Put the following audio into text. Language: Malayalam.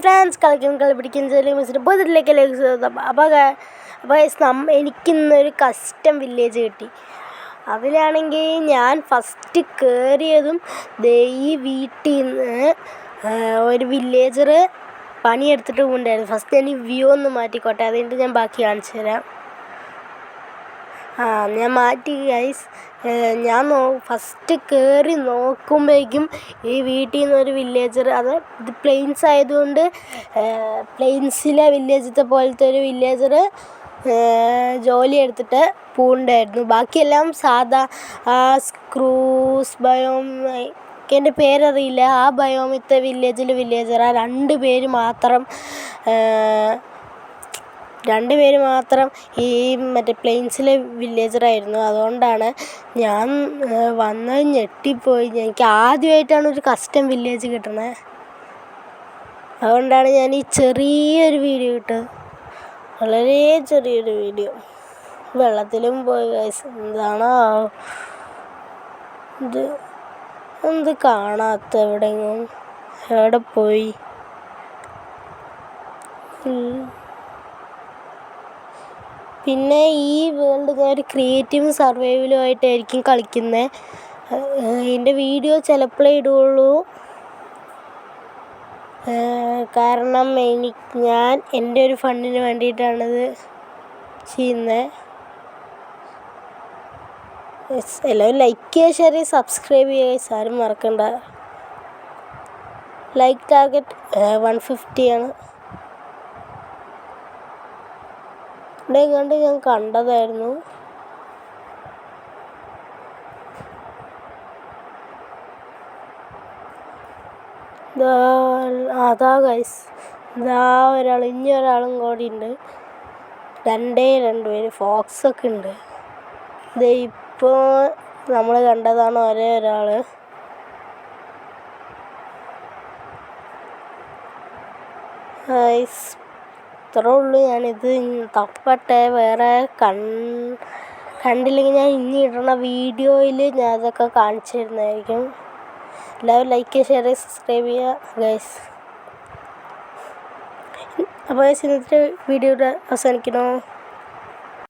ഫ്രാൻസ് കളി പിടിക്കുന്ന ബോധത്തിലേക്ക് അപ്പോൾ എനിക്കിന്നൊരു കസ്റ്റം വില്ലേജ് കിട്ടി. അതിലാണെങ്കിൽ ഞാൻ ഫസ്റ്റ് കയറിയതും ഈ വീട്ടിൽ നിന്ന് ഒരു വില്ലേജർ പണിയെടുത്തിട്ട് കൊണ്ടായിരുന്നു. ഫസ്റ്റ് ഞാൻ ഈ വ്യൂ ഒന്ന് മാറ്റിക്കോട്ടെ, അതുകൊണ്ട് ഞാൻ ബാക്കി കാണിച്ചു തരാം. ഞാൻ മാറ്റി ഗൈസ്. ഞാൻ ഫസ്റ്റ് കയറി നോക്കുമ്പോഴേക്കും ഈ വീട്ടിൽ നിന്നൊരു വില്ലേജർ, ഇത് പ്ലെയിൻസ് ആയതുകൊണ്ട് പ്ലെയിൻസിലെ വില്ലേജത്തെ പോലത്തെ ഒരു വില്ലേജർ ജോലി എടുത്തിട്ട് പോകണ്ടായിരുന്നു. ബാക്കിയെല്ലാം സാധാ സ്ക്രൂസ് ബയോം, എൻ്റെ പേരറിയില്ല, ആ ബയോമിത്തെ വില്ലേജറാണ്. രണ്ടുപേര് മാത്രം ഈ മറ്റേ പ്ലെയിൻസിലെ വില്ലേജറായിരുന്നു. അതുകൊണ്ടാണ് ഞാൻ വന്ന് ഞെട്ടിപ്പോയി. എനിക്ക് ആദ്യമായിട്ടാണ് ഒരു കസ്റ്റം വില്ലേജ് കിട്ടുന്നത്. അതുകൊണ്ടാണ് ഞാൻ ഈ ചെറിയൊരു വീഡിയോ ഇട്ടത്, വളരെ ചെറിയൊരു വീഡിയോ. വെള്ളത്തിലും പോയി ഗൈസ്. എന്താണോ എന്ത് കാണാത്ത, എവിടെ പോയി? പിന്നെ ഈ വേൾഡ് ഞാൻ ഒരു ക്രിയേറ്റീവ് സർവൈവലുമായിട്ടായിരിക്കും കളിക്കുന്നത്. എൻ്റെ വീഡിയോ ചിലപ്പോഴേ ഇടുകയുള്ളൂ, കാരണം ഞാൻ എൻ്റെ ഒരു ഫണ്ടിന് വേണ്ടിയിട്ടാണിത് ചെയ്യുന്നത്. എല്ലാവരും ലൈക്ക് ചെയ്യുക, ഷെയർ ചെയ്യുക, സബ്സ്ക്രൈബ് ചെയ്യുക, ആരും മറക്കണ്ട. ലൈക്ക് ടാർഗറ്റ് 150 ആണ്. കണ്ട് ഞാൻ കണ്ടതായിരുന്നു. അതാ ഗൈസ്, ഇനിയൊരാളും കൂടി ഉണ്ട്. രണ്ട് പേര് ഫോക്സൊക്കെ ഉണ്ട്. ഇപ്പോൾ നമ്മൾ കണ്ടതാണ് ഒരേ ഒരാൾ. ഗൈസ് ഇത്രേ ഉള്ളൂ. ഞാനിത് തപ്പട്ടെ, വേറെ കണ്ടില്ലെങ്കിൽ ഞാൻ ഇനി ഇടുന്ന വീഡിയോയിൽ ഞാൻ അതൊക്കെ കാണിച്ചു തരുന്നതായിരിക്കും. എല്ലാവരും ലൈക്ക് ചെയ്യുക, ഷെയർ ചെയ്യുക, സബ്സ്ക്രൈബ് ചെയ്യുക ഗൈസ്. അപ്പോൾ ഇന്നത്തെ വീഡിയോയുടെ അവസാനിക്കുന്നു.